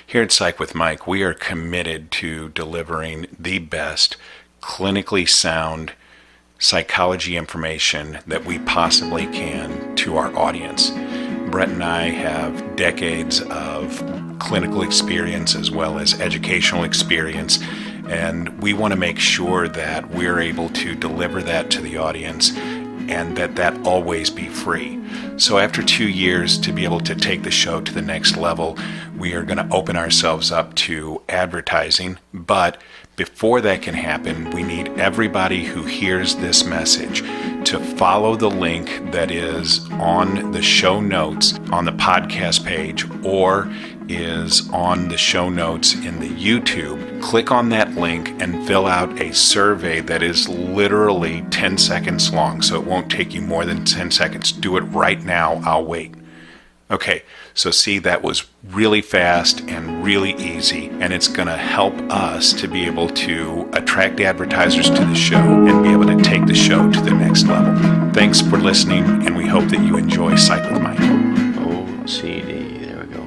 Here at Psych with Mike, we are committed to delivering the best, clinically sound psychology information that we possibly can to our audience. Brett and I have decades of clinical experience as well as educational experience, and we want to make sure that we're able to deliver that to the audience and that always be free. So after 2 years, to be able to take the show to the next level, we are going to open ourselves up to advertising. But before that can happen, we need everybody who hears this message to follow the link that is on the show notes on the podcast page or is on the show notes in the YouTube. Click on that link and fill out a survey that is literally 10 seconds long, so it won't take you more than 10 seconds. Do it right now. I'll wait. Okay, so see, that was really fast and really easy, and it's going to help us to be able to attract advertisers to the show and be able to take the show to the next level. Thanks for listening, and we hope that you enjoy Psych with Mike. OCD, there we go.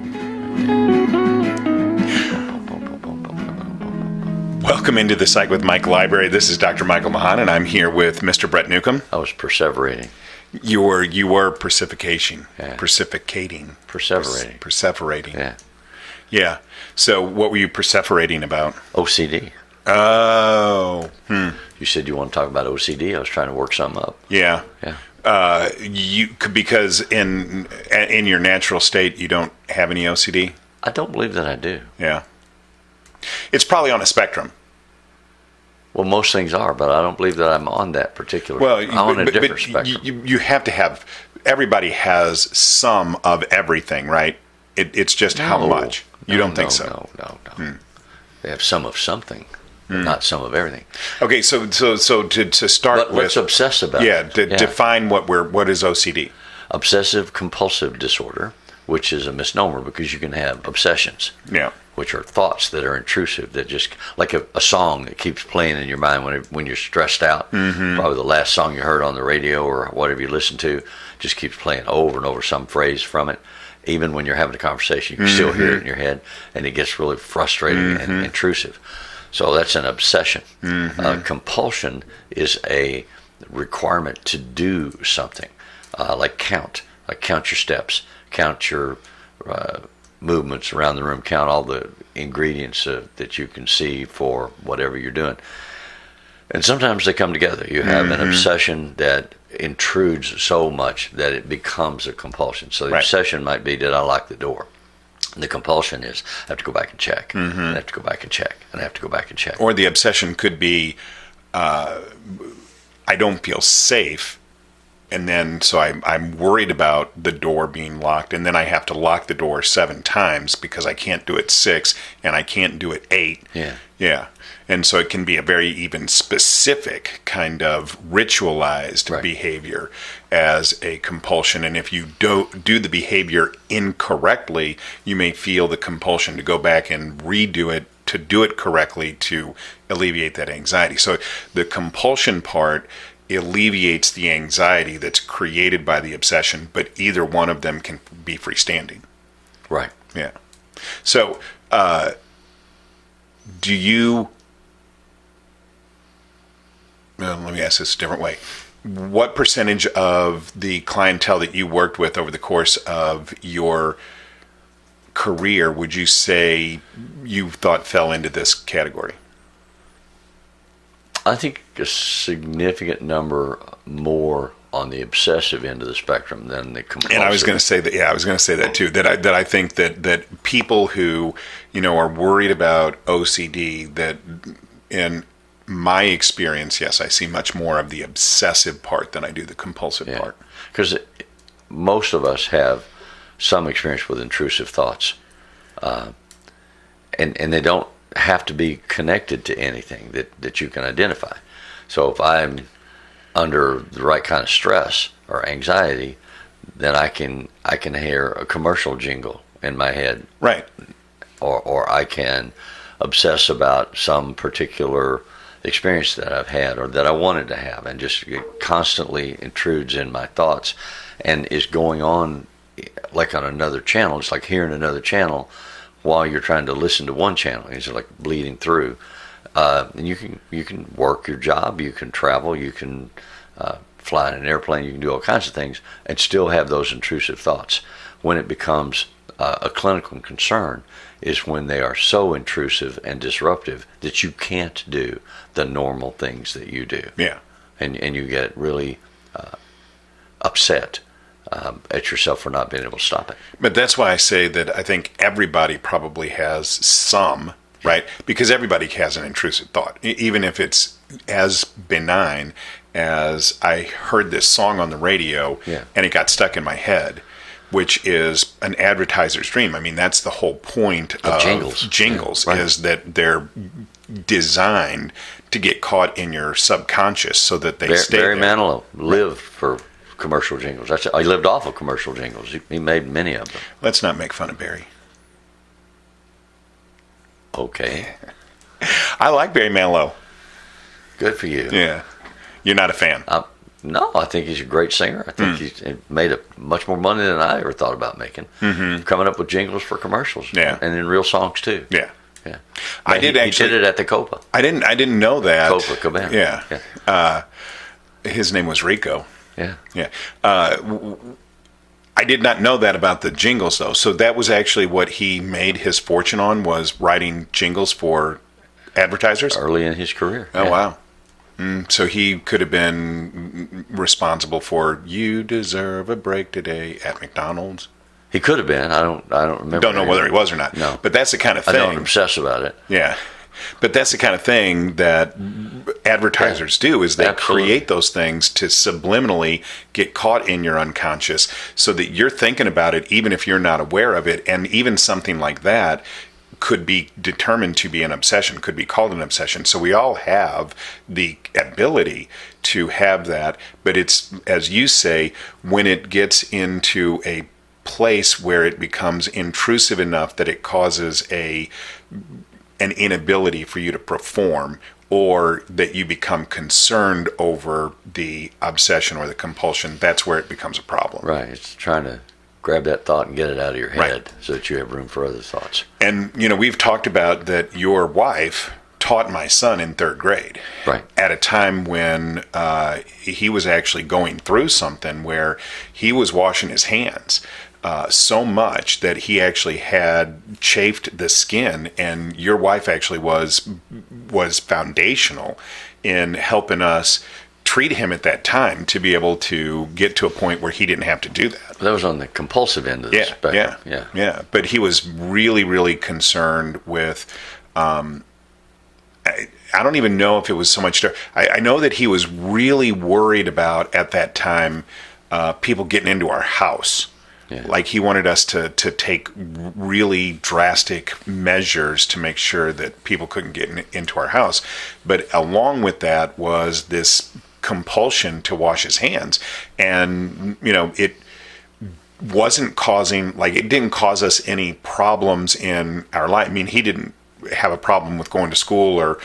Welcome into the Psych with Mike library. This is Dr. Michael Mahan, and I'm here with Mr. Brett Newcomb. I was perseverating. You were precipitating. Yeah. Precipitating. Perseverating. Perseverating. Yeah. Yeah. So what were you perseverating about? OCD. Oh. You said you want to talk about OCD. I was trying to work something up. Yeah. Yeah. You could, because in your natural state you don't have any OCD? I don't believe that I do. Yeah. It's probably on a spectrum. Well, most things are, but I don't believe that I'm on that particular. I'm on a different spectrum. You have to have. Everybody has some of everything, right? It's just how much. You don't think so? No. They have some of something, but not some of everything. Okay, so to start but with, let's obsess about it. Define what is OCD. Obsessive Compulsive disorder, which is a misnomer because you can have obsessions. Yeah. Which are thoughts that are intrusive, that just like a song that keeps playing in your mind when you're stressed out. Mm-hmm. Probably the last song you heard on the radio or whatever you listen to just keeps playing over and over, some phrase from it. Even when you're having a conversation, you can still hear it in your head, and it gets really frustrating and intrusive. So that's an obsession. Compulsion is a requirement to do something, like count your steps, count your movements around the room, count all the ingredients that you can see for whatever you're doing. And sometimes they come together. You have an obsession that intrudes so much that it becomes a compulsion. So the obsession might be, did I lock the door? And the compulsion is, I have to go back and check, and I have to go back and check, and I have to go back and check. Or the obsession could be, I don't feel safe, and then so I'm worried about the door being locked, and then I have to lock the door 7 times because I can't do it 6 and I can't do it 8. Yeah. And so it can be a very even specific kind of ritualized behavior as a compulsion. And if you do the behavior incorrectly, you may feel the compulsion to go back and redo it to do it correctly to alleviate that anxiety. So the compulsion part alleviates the anxiety that's created by the obsession, but either one of them can be freestanding. Right. Yeah. So, do you... Well, let me ask this a different way. What percentage of the clientele that you worked with over the course of your career would you say you thought fell into this category? I think a significant number more on the obsessive end of the spectrum than the compulsive. And I was going to say that. Yeah, I was going to say that too. That I think that people who are worried about OCD, that in my experience, yes, I see much more of the obsessive part than I do the compulsive part. Because most of us have some experience with intrusive thoughts, and they don't have to be connected to anything that you can identify. So if I'm under the right kind of stress or anxiety, then I can hear a commercial jingle in my head, right? Or I can obsess about some particular experience that I've had or that I wanted to have, and just it constantly intrudes in my thoughts and is going on like on another channel. It's like hearing another channel while you're trying to listen to one channel. It's like bleeding through. And you can work your job, you can travel, you can fly in an airplane, you can do all kinds of things and still have those intrusive thoughts. When it becomes a clinical concern is when they are so intrusive and disruptive that you can't do the normal things that you do. Yeah. And you get really upset at yourself for not being able to stop it. But that's why I say that I think everybody probably has some, right? Because everybody has an intrusive thought, even if it's as benign as I heard this song on the radio and it got stuck in my head, which is an advertiser's dream. I mean, that's the whole point of jingles yeah, right. is that they're designed to get caught in your subconscious so that they stay Barry there. Manilow lived for commercial jingles. He lived off of commercial jingles. He made many of them. Let's not make fun of Barry. Okay. I like Barry Manilow. Good for you. Yeah. You're not a fan? No, I think he's a great singer. I think he's made much more money than I ever thought about making. Coming up with jingles for commercials. Yeah. And in real songs too. Yeah. Yeah. I did actually. He did it at the Copa. I didn't know that. Copa Cabana. Yeah. His name was Rico. Yeah. Yeah. I did not know that about the jingles, though. So that was actually what he made his fortune on, was writing jingles for advertisers? Early in his career. Oh, wow. So he could have been responsible for "You Deserve a Break Today" at McDonald's. He could have been. I don't remember. Don't know whether he was or not. No. But that's the kind of thing. I don't obsess about it. Yeah. But that's the kind of thing that advertisers do, is they Absolutely. create those things to subliminally get caught in your unconscious so that you're thinking about it even if you're not aware of it. And even something like that could be determined to be an obsession, could be called an obsession. So we all have the ability to have that. But it's, as you say, when it gets into a place where it becomes intrusive enough that it causes an inability for you to perform, or that you become concerned over the obsession or the compulsion, that's where it becomes a problem. Right. It's trying to grab that thought and get it out of your head, Right. so that you have room for other thoughts. And, we've talked about that your wife taught my son in 3rd grade. Right. At a time when he was actually going through something where he was washing his hands so much that he actually had chafed the skin, and your wife actually was foundational in helping us treat him at that time to be able to get to a point where he didn't have to do that. That was on the compulsive end of the spectrum. Yeah. But he was really, really concerned with, I don't even know if it was so much, I know that he was really worried about, at that time, people getting into our house. Yeah. Like he wanted us to take really drastic measures to make sure that people couldn't get into our house. But along with that was this compulsion to wash his hands. And, it wasn't causing, it didn't cause us any problems in our life. I mean, he didn't have a problem with going to school or,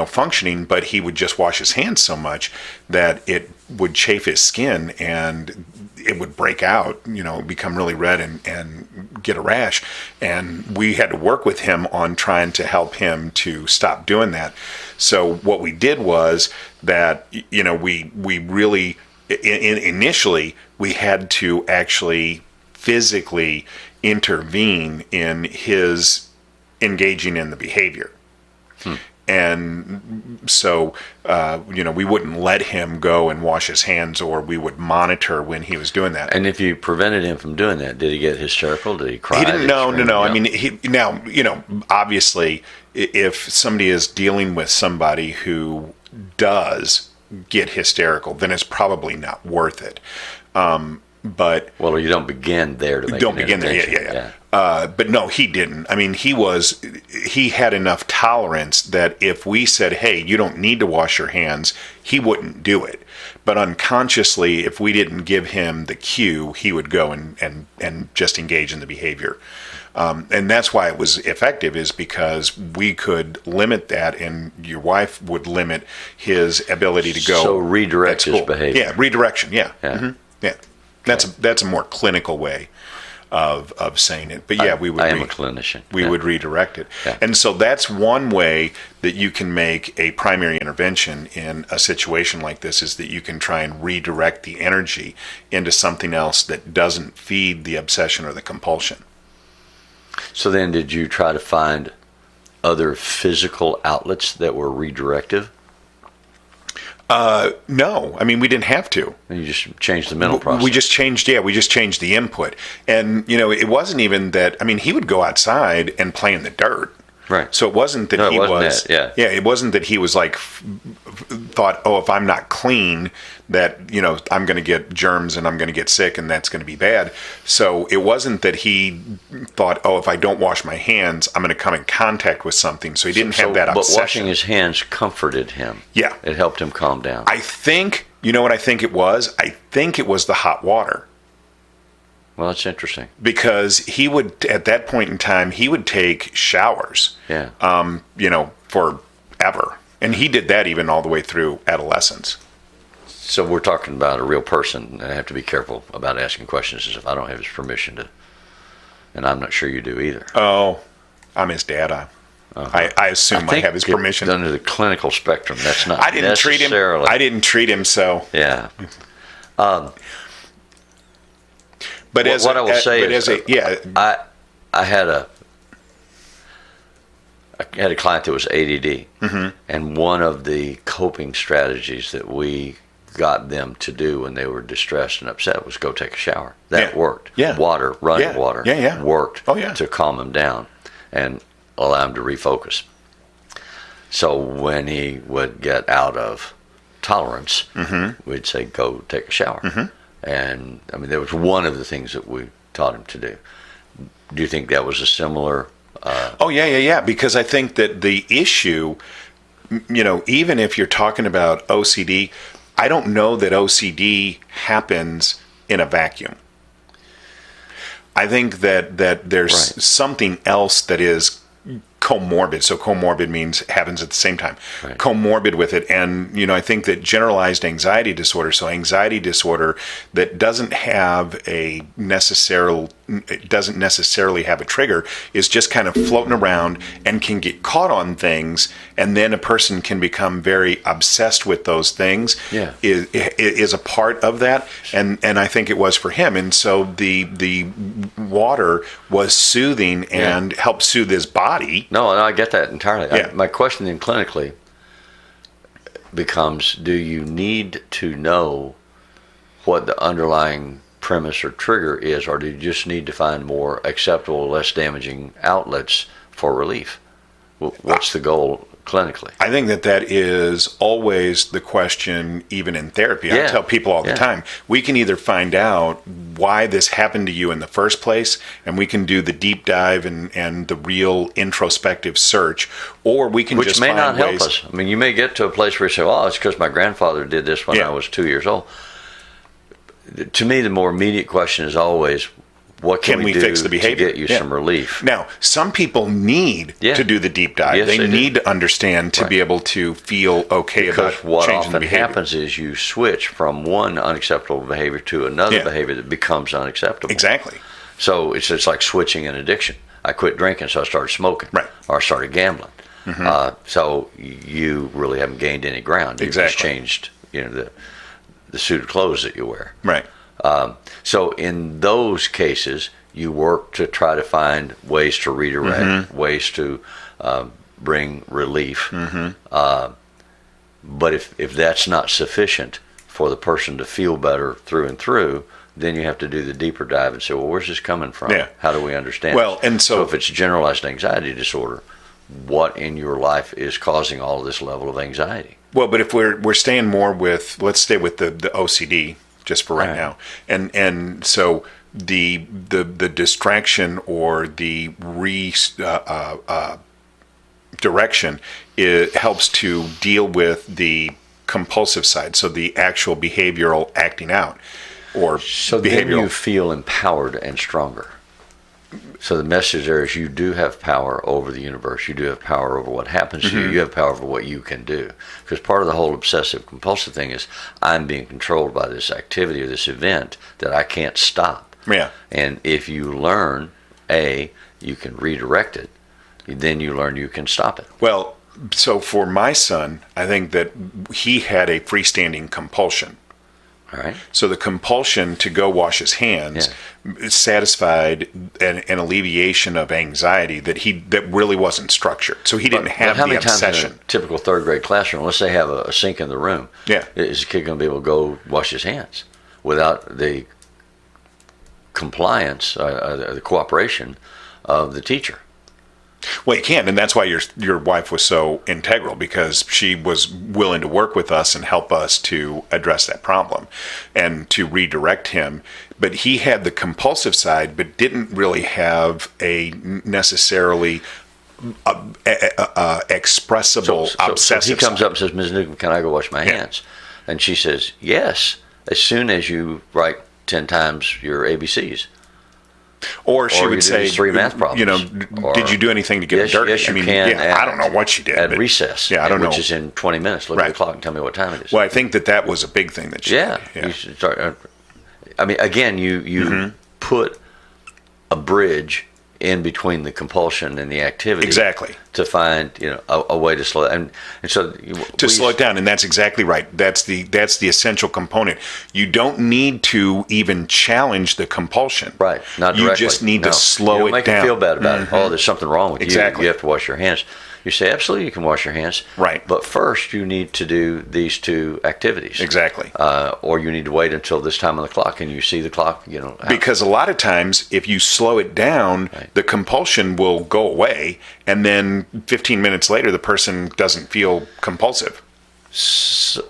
functioning, but he would just wash his hands so much that it would chafe his skin and it would break out, become really red and get a rash. And we had to work with him on trying to help him to stop doing that. So what we did was that, we really, initially, we had to actually physically intervene in his engaging in the behavior. And so, we wouldn't let him go and wash his hands, or we would monitor when he was doing that. And if you prevented him from doing that, did he get hysterical? Did he cry? He didn't. No. I mean, obviously, if somebody is dealing with somebody who does get hysterical, then it's probably not worth it. But you don't begin there to make don't begin there. Yeah. But no, he didn't. I mean, he had enough tolerance that if we said, "Hey, you don't need to wash your hands," he wouldn't do it. But unconsciously, if we didn't give him the cue, he would go and just engage in the behavior. And that's why it was effective, is because we could limit that, and your wife would limit his ability to go. So redirect his behavior. Yeah, redirection. Yeah. Yeah. Mm-hmm. Yeah. That's a more clinical way of saying it. But yeah, I am a clinician. We would redirect it. Yeah. And so that's one way that you can make a primary intervention in a situation like this, is that you can try and redirect the energy into something else that doesn't feed the obsession or the compulsion. So then did you try to find other physical outlets that were redirective? No, I mean, we didn't have to. And you just changed the mental process. We just changed the input. And, it wasn't even that, I mean, he would go outside and play in the dirt. Right. So it wasn't that it wasn't that he was like, thought, oh, if I'm not clean, that, I'm going to get germs and I'm going to get sick and that's going to be bad. So it wasn't that he thought, oh, if I don't wash my hands, I'm going to come in contact with something. So he didn't have that obsession. But washing his hands comforted him. Yeah. It helped him calm down. I think, what I think it was? I think it was the hot water. Well, that's interesting. Because he would, at that point in time, he would take showers, forever. And he did that even all the way through adolescence. So we're talking about a real person. I have to be careful about asking questions as if I don't have his permission to. And I'm not sure you do either. Oh, I'm his dad. I assume I have his permission. Under the clinical spectrum, that's not I didn't necessarily. I didn't treat him so. Yeah. But what I will say is, I had a client that was ADD, and one of the coping strategies that we got them to do when they were distressed and upset was go take a shower. That worked. Yeah. Running water worked to calm them down and allow them to refocus. So when he would get out of tolerance, we'd say, go take a shower. And I mean, that was one of the things that we taught him to do. Do you think that was a similar? Because I think that the issue, even if you're talking about OCD, I don't know that OCD happens in a vacuum. I think that there's something else that is comorbid. So comorbid means happens at the same time. Right. Comorbid with it. And, I think that generalized anxiety disorder, so anxiety disorder that doesn't necessarily have a trigger, is just kind of floating around and can get caught on things. And then a person can become very obsessed with those things. Yeah. Is a part of that. And I think it was for him. And so the water was soothing and helped soothe his body. No, I get that entirely. Yeah. My question then clinically becomes, do you need to know what the underlying premise or trigger is, or do you just need to find more acceptable, less damaging outlets for relief? What's the goal clinically? I think that is always the question, even in therapy. I tell people all the time, we can either find out why this happened to you in the first place, and we can do the deep dive and the real introspective search, or we can just find ways. Which may not help us. I mean, you may get to a place where you say, well, it's because my grandfather did this when I was 2 years old. To me, the more immediate question is always, what can we do fix the behavior to get you some relief? Now, some people need to do the deep dive. Yes, they need to understand to be able to feel okay about changing the behavior. Because what often happens is you switch from one unacceptable behavior to another behavior that becomes unacceptable. Exactly. So it's like switching an addiction. I quit drinking, so I started smoking. Right. Or I started gambling. So you really haven't gained any ground. You just changed, the suit of clothes that you wear. Right. So in those cases, you work to try to find ways to redirect, ways to bring relief. But if that's not sufficient for the person to feel better through and through, then you have to do the deeper dive and say, well, where's this coming from? Yeah. How do we understand Well, and so if it's generalized anxiety disorder, what in your life is causing all of this level of anxiety? Well, but if we're staying more with, let's stay with the OCD just for right now, and so the distraction or the direction, it helps to deal with the compulsive side, so the actual behavioral acting out, or so behavioral. Then you feel empowered and stronger. So the message there is you do have power over the universe. You do have power over what happens to you. You have power over what you can do. Because part of the whole obsessive compulsive thing is I'm being controlled by this activity or this event that I can't stop. Yeah. And if you learn, you can redirect it, then you learn you can stop it. Well, so for my son, I think that he had a freestanding compulsion. All right. So the compulsion to go wash his hands satisfied an alleviation of anxiety that really wasn't structured. So he didn't have how the many times in obsession. a typical third grade classroom, let's say have a sink in the room, Yeah. is the kid going to be able to go wash his hands without the compliance, the cooperation of the teacher? Well, you can, and that's why your wife was so integral, because she was willing to work with us and help us to address that problem and to redirect him. But he had the compulsive side, but didn't really have a necessarily expressible obsessive So he comes side. up and says, "Ms. Newcomb, can I go wash my hands?" And she says, "Yes, as soon as you write 10 times your ABCs." Or she Or would you do say, these 3 math problems. Or, did you do anything to get yes, dirty? yes, you I mean, can I don't know what she did. At but- recess. Yeah, I don't know. Which is in 20 minutes. Look at the clock and tell me what time it is. Well, I think that was a big thing that she did. You should start. I mean, again, you put a bridge in between the compulsion and the activity. Exactly. To find a way to slow it. And so To slow it down, and that's exactly right. That's the essential component. You don't need to even challenge the compulsion. Right. Not directly. You just need to slow you don't it make down. them feel bad about it. Oh, there's something wrong with Exactly. you. You have to wash your hands. You say, absolutely, you can wash your hands. Right. But first, you need to do these 2 activities. Exactly. Or you need to wait until this time on the clock, and you see the clock. Because a lot of times, if you slow it down, the compulsion will go away, and then 15 minutes later, the person doesn't feel compulsive.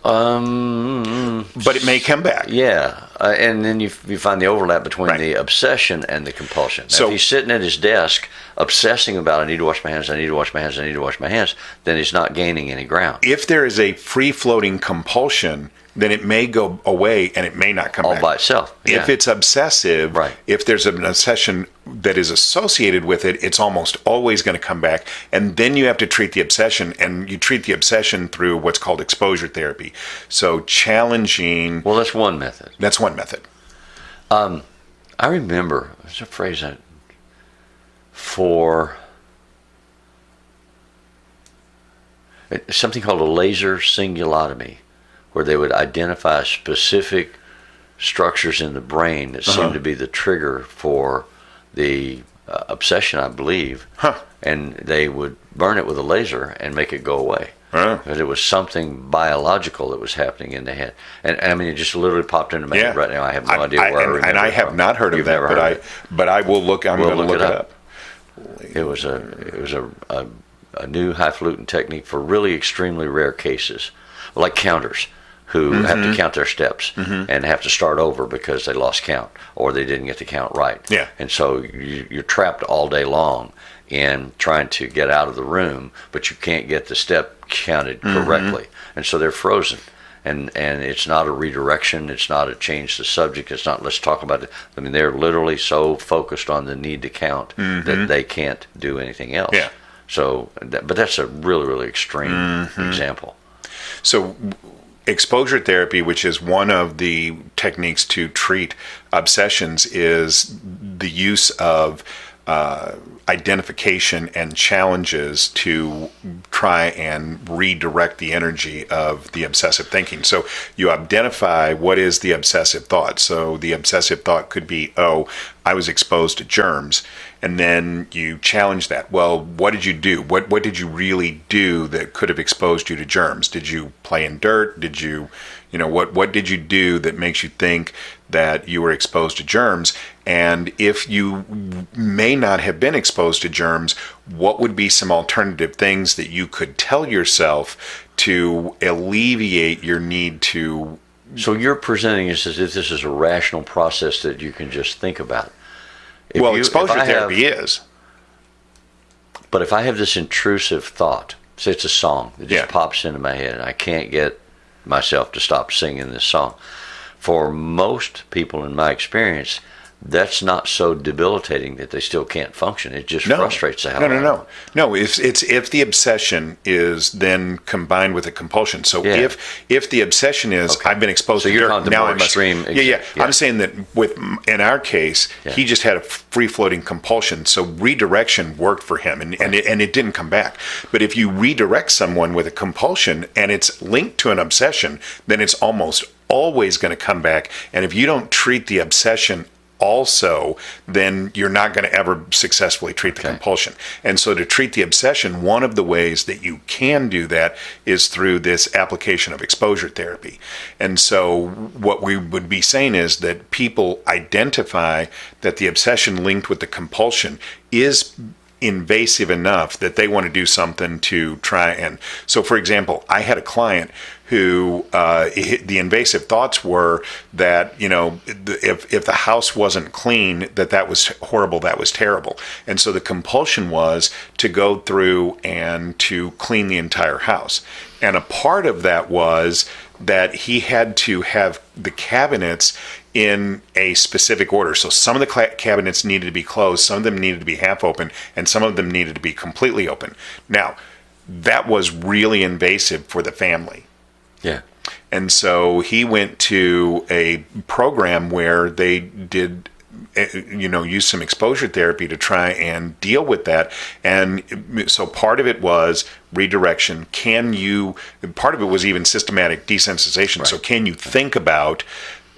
But it may come back. Yeah, and then you find the overlap between the obsession and the compulsion. Now, So- if he's sitting at his desk obsessing about, I need to wash my hands, I need to wash my hands, I need to wash my hands, then he's not gaining any ground. If there is a free-floating compulsion, then it may go away and it may not come All back. by itself. If Yeah. it's obsessive, Right. if there's an obsession that is associated with it, it's almost always going to come back. And then you have to treat the obsession, and you treat the obsession through what's called exposure therapy. So challenging, Well, that's one method. that's one method. I remember, there's a phrase for something called a laser singulotomy, where they would identify specific structures in the brain that seemed to be the trigger for the obsession, I believe. And they would burn it with a laser and make it go away. Because it was something biological that was happening in the head. And I mean, it just literally popped into my head right now. I have no idea where I remember and I it have from. not heard of You've that, never heard of it. but I will look. I'm We'll going to look it up. It was a new highfalutin technique for really extremely rare cases, like counters who have to count their steps and have to start over because they lost count or they didn't get the count right. Yeah. And so you're trapped all day long in trying to get out of the room, but you can't get the step counted correctly. And so they're frozen. And it's not a redirection. It's not a change the subject. It's not let's talk about it. I mean, they're literally so focused on the need to count that they can't do anything else. Yeah. So, but that's a really, really extreme example. So exposure therapy, which is one of the techniques to treat obsessions, is the use of identification and challenges to try and redirect the energy of the obsessive thinking. So you identify what is the obsessive thought. So the obsessive thought could be, oh, I was exposed to germs. And then you challenge that. Well, what did you do? What did you really do that could have exposed you to germs? Did you play in dirt? Did you, what did you do that makes you think that you were exposed to germs? And if you may not have been exposed to germs, what would be some alternative things that you could tell yourself to alleviate your need to? So you're presenting this as if this is a rational process that you can just think about. Exposure therapy is. But if I have this intrusive thought, say it's a song that just pops into my head and I can't get myself to stop singing this song. For most people in my experience, that's not so debilitating that they still can't function. It just frustrates the hell out of them. No, if the obsession is then combined with a compulsion. So if the obsession is I've been exposed to dirt, now I must extreme. I'm saying that in our case, he just had a free-floating compulsion. So redirection worked for him, and it didn't come back. But if you redirect someone with a compulsion and it's linked to an obsession, then it's almost always going to come back. And if you don't treat the obsession also, then you're not going to ever successfully treat the compulsion. And so to treat the obsession, one of the ways that you can do that is through this application of exposure therapy. And so what we would be saying is that people identify that the obsession linked with the compulsion is invasive enough that they want to do something to try and... So, for example, I had a client who the invasive thoughts were that, if the house wasn't clean, that was horrible, that was terrible. And so the compulsion was to go through and to clean the entire house. And a part of that was that he had to have the cabinets in a specific order. So some of the cabinets needed to be closed, some of them needed to be half open, and some of them needed to be completely open. Now, that was really invasive for the family. Yeah. And so he went to a program where they did, use some exposure therapy to try and deal with that. And so part of it was redirection. Part of it was even systematic desensitization. Right. So can you think about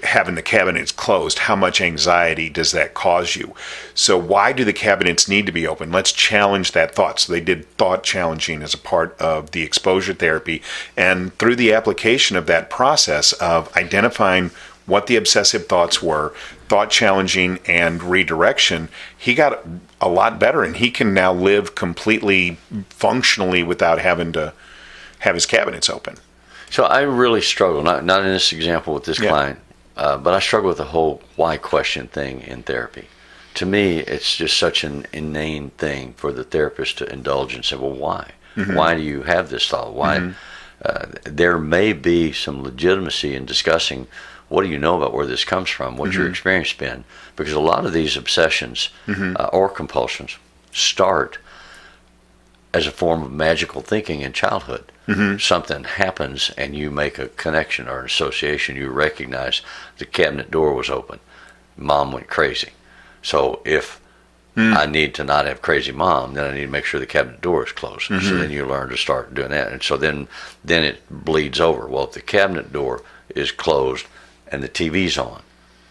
having the cabinets closed? How much anxiety does that cause you? So why do the cabinets need to be open? Let's challenge that thought. So they did thought challenging as a part of the exposure therapy. And through the application of that process of identifying what the obsessive thoughts were, thought challenging, and redirection, he got a lot better, and he can now live completely functionally without having to have his cabinets open. So I really struggle, not in this example with this client, but I struggle with the whole why question thing in therapy. To me, it's just such an inane thing for the therapist to indulge and say, well, why? Mm-hmm. Why do you have this thought? Why? Mm-hmm. There may be some legitimacy in discussing what do you know about where this comes from, what's your experience been? Because a lot of these obsessions or compulsions start as a form of magical thinking in childhood. Something happens and you make a connection or an association. You recognize the cabinet door was open. Mom went crazy. So if I need to not have crazy mom, then I need to make sure the cabinet door is closed. So then you learn to start doing that. And so then it bleeds over. Well, if the cabinet door is closed and the TV's on,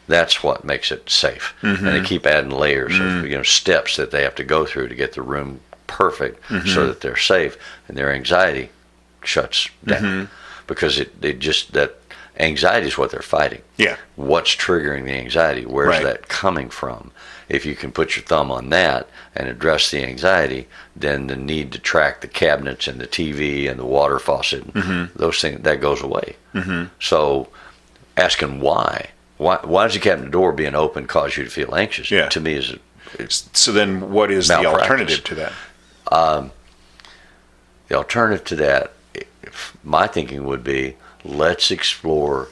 that's what makes it safe. And they keep adding layers of steps that they have to go through to get the room perfect so that they're safe, and their anxiety shuts down because that anxiety is what they're fighting. Yeah. What's triggering the anxiety? Where's that coming from? If you can put your thumb on that and address the anxiety, then the need to track the cabinets and the TV and the water faucet, those things, that goes away. So asking why does the cabinet door being open cause you to feel anxious? To me so then what is the alternative to that? The alternative to that, my thinking would be, let's explore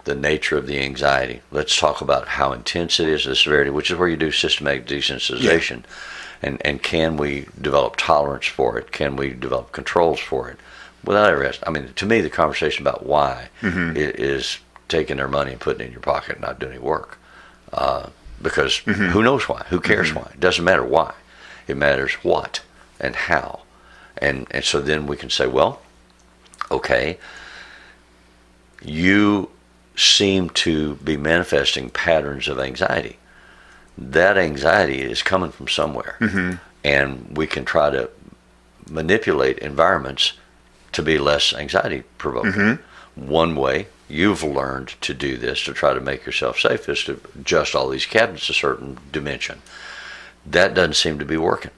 the nature of the anxiety. Let's talk about how intense it is, the severity, which is where you do systematic desensitization. And can we develop tolerance for it? Can we develop controls for it? Without ever asking. I mean, to me, the conversation about why is taking their money and putting it in your pocket and not doing any work. Because who knows why? Who cares why? It doesn't matter why. It matters what and how. And so then we can say, well, okay, you seem to be manifesting patterns of anxiety. That anxiety is coming from somewhere. And we can try to manipulate environments to be less anxiety provoking. One way you've learned to do this, to try to make yourself safe, is to adjust all these cabinets a certain dimension. That doesn't seem to be working.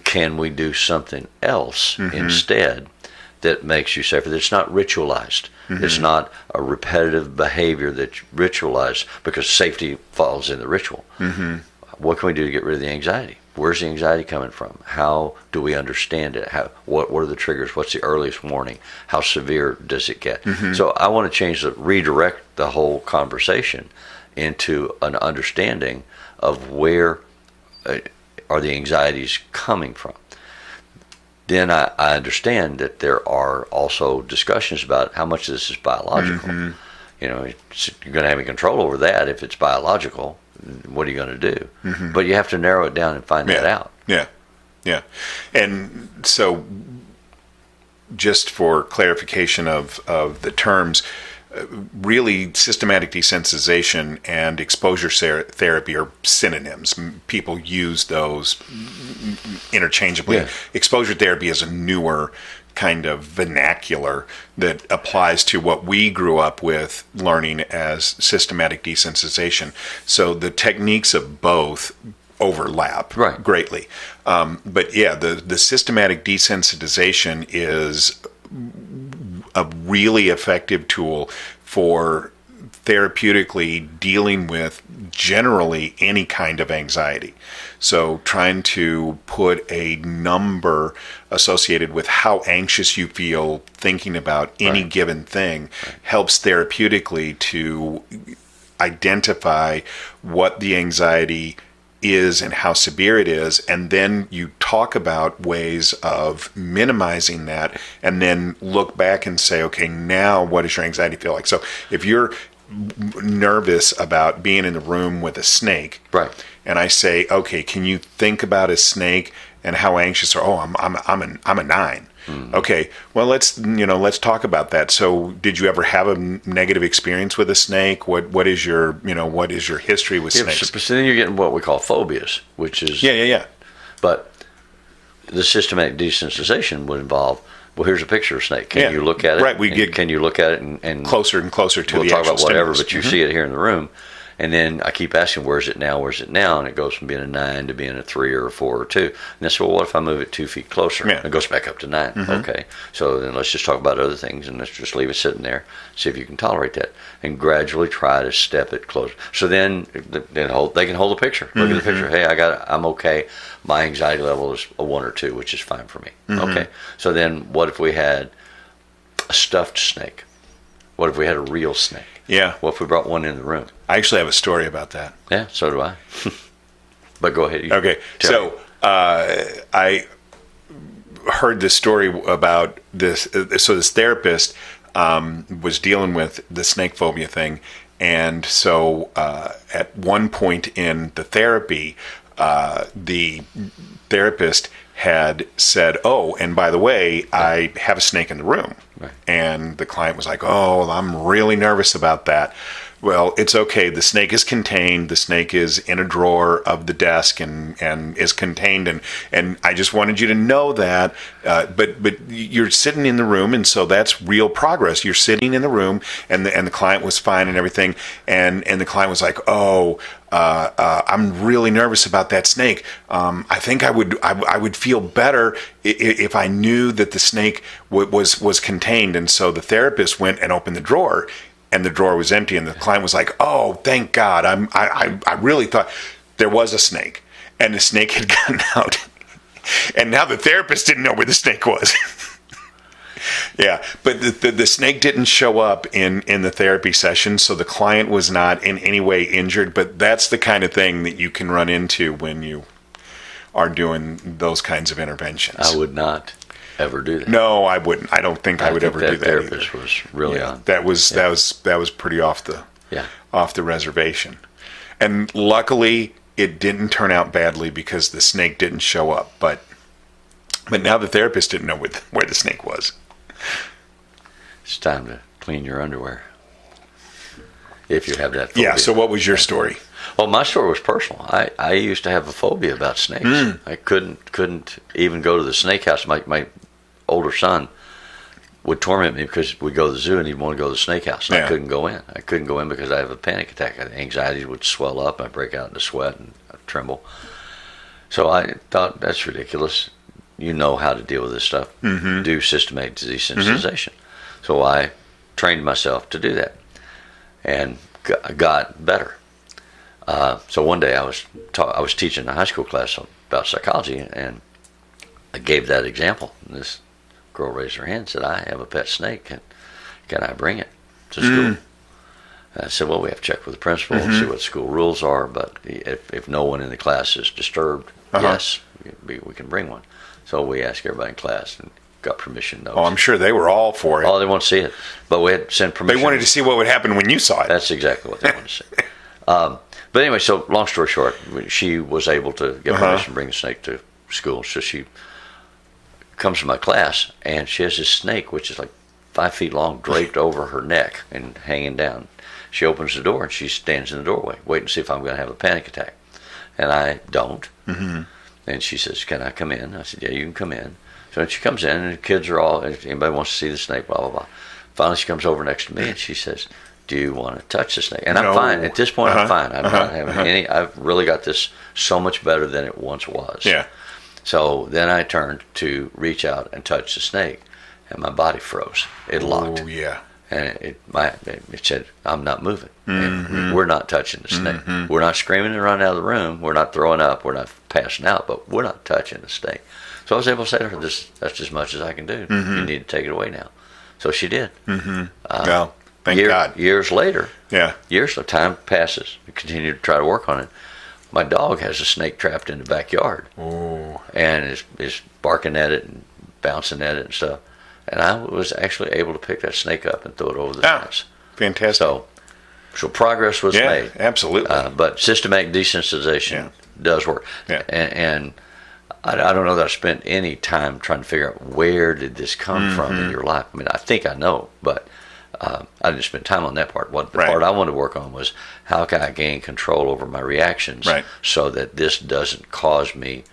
Can we do something else instead that makes you safer? That's not ritualized. It's not a repetitive behavior that's ritualized, because safety falls in the ritual. What can we do to get rid of the anxiety? Where's the anxiety coming from? How do we understand it? What are the triggers? What's the earliest warning? How severe does it get? So I want to redirect the whole conversation into an understanding of where are the anxieties coming from. Then I understand that there are also discussions about how much of this is biological. You know, you're going to have any control over that if it's biological. What are you going to do? But you have to narrow it down and find that out. Yeah. And so, just for clarification of the terms, really systematic desensitization and exposure therapy are synonyms. People use those interchangeably. Yeah. Exposure therapy is a newer kind of vernacular that applies to what we grew up with learning as systematic desensitization. So the techniques of both overlap greatly. But yeah, the systematic desensitization is a really effective tool for therapeutically dealing with generally any kind of anxiety. So trying to put a number associated with how anxious you feel thinking about any given thing helps therapeutically to identify what the anxiety is and how severe it is, and then you talk about ways of minimizing that, and then look back and say, okay, now what does your anxiety feel like? So if you're nervous about being in the room with a snake, and I say, okay, can you think about a snake and how anxious? Or I'm a 9. Okay, well let's talk about that. So did you ever have a negative experience with a snake? What is your history with snakes? So then you're getting what we call phobias, which is But the systematic desensitization would involve, well, here's a picture of a snake. Can you look at it? Right, can you look at it and closer and closer to the actual talk about whatever, stimulus. but you see it here in the room. And then I keep asking, where's it now? Where's it now? And it goes from being a 9 to being a 3 or a 4 or 2. And I said, well, what if I move it 2 feet closer? Yeah. And it goes back up to 9. Okay. So then let's just talk about other things, and let's just leave it sitting there, see if you can tolerate that, and gradually try to step it closer. So then they can hold the picture. Look at the picture. Hey, I'm okay. My anxiety level is a 1 or 2, which is fine for me. Okay. So then what if we had a stuffed snake? What if we had a real snake? Yeah. What if we brought one in the room? I actually have a story about that. Yeah, so do I. But go ahead. Okay. So I heard this story about this. So this therapist was dealing with the snake phobia thing. And so at one point in the therapy, the therapist had said, oh, and by the way, I have a snake in the room. Right. And the client was like, oh, I'm really nervous about that. Well, it's okay. The snake is contained. The snake is in a drawer of the desk and is contained. And I just wanted you to know that. But you're sitting in the room, and so that's real progress. You're sitting in the room, and the client was fine and everything. And the client was like, oh, I'm really nervous about that snake. I think I would feel better if I knew that the snake was contained. And so the therapist went and opened the drawer, and the drawer was empty. And the client was like, "Oh, thank God! I really thought there was a snake, and the snake had gotten out." And now the therapist didn't know where the snake was. Yeah, but the snake didn't show up in the therapy session, so the client was not in any way injured. But that's the kind of thing that you can run into when you are doing those kinds of interventions. I would not ever do that. No, I wouldn't. I don't think I would ever do that. That therapist was really on. That was pretty off the reservation. And luckily, it didn't turn out badly because the snake didn't show up. But now the therapist didn't know where the snake was. It's time to clean your underwear. If you have that phobia. Yeah, so what was your story? Well, my story was personal. I used to have a phobia about snakes. I couldn't even go to the snake house. My older son would torment me because we'd go to the zoo and he'd want to go to the snake house. And I couldn't go in. I couldn't go in because I have a panic attack. Anxiety would swell up. I'd break out into sweat and I'd tremble. So I thought, that's ridiculous. You know how to deal with this stuff. Do systematic desensitization. So I trained myself to do that and got better. So one day I was teaching a high school class about psychology, and I gave that example. And this girl raised her hand and said, I have a pet snake. Can I bring it to school? And I said, well, we have to check with the principal and see what school rules are, but if no one in the class is disturbed, yes, we can bring one. So we asked everybody in class and got permission. Oh, I'm sure they were all for it. Oh, they want to see it, but we had to send permission. They wanted to see what would happen when you saw it. That's exactly what they wanted to see. But anyway, so long story short, she was able to get permission to bring the snake to school. So she comes to my class, and she has this snake, which is like 5 feet long, draped over her neck and hanging down. She opens the door, and she stands in the doorway, waiting to see if I'm going to have a panic attack. And I don't. And she says, can I come in? I said, yeah, you can come in. So when she comes in, and the kids are all, if anybody wants to see the snake, blah, blah, blah. Finally, she comes over next to me, and she says, do you want to touch the snake? And I'm fine. At this point, I'm fine. I'm not having any, I've really got this so much better than it once was. Yeah. So then I turned to reach out and touch the snake, and my body froze. It locked. Oh, yeah. And it said, I'm not moving. And we're not touching the snake. We're not screaming and running out of the room. We're not throwing up. We're not passing out, but we're not touching the snake. So I was able to say to her, that's as much as I can do. You need to take it away now. So she did. Well, thank God. Years later, Yeah. time passes. We continue to try to work on it. My dog has a snake trapped in the backyard. Oh. And is barking at it and bouncing at it and stuff. And I was actually able to pick that snake up and throw it over the fence. Fantastic. So progress was made. Absolutely. But systematic desensitization does work. Yeah. And I don't know that I spent any time trying to figure out where did this come from in your life. I mean, I think I know, but I didn't spend time on that part. The part I wanted to work on was how can I gain control over my reactions so that this doesn't cause me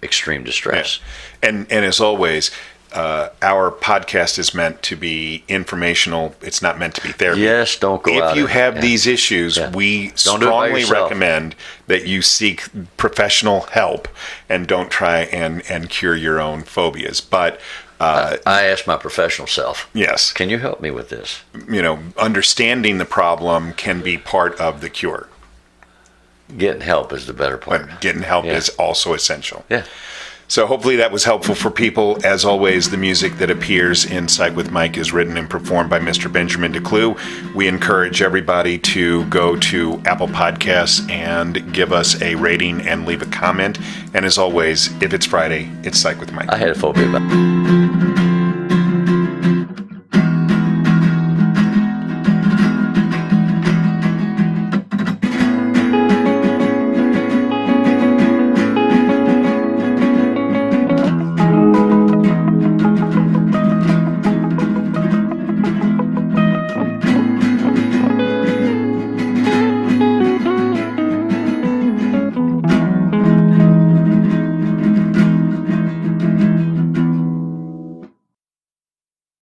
extreme distress. Yeah. And as always, our podcast is meant to be informational. It's not meant to be therapy. Yes, don't go out. If you have these issues, we strongly recommend that you seek professional help and don't try and cure your own phobias. But I asked my professional self, yes, can you help me with this? Understanding the problem can be part of the cure. Getting help is the better part. But getting help is also essential. Yeah. So hopefully that was helpful for people. As always, the music that appears in Psych with Mike is written and performed by Mr. Benjamin DeClue. We encourage everybody to go to Apple Podcasts and give us a rating and leave a comment. And as always, if it's Friday, it's Psych with Mike. I had a phobia about it.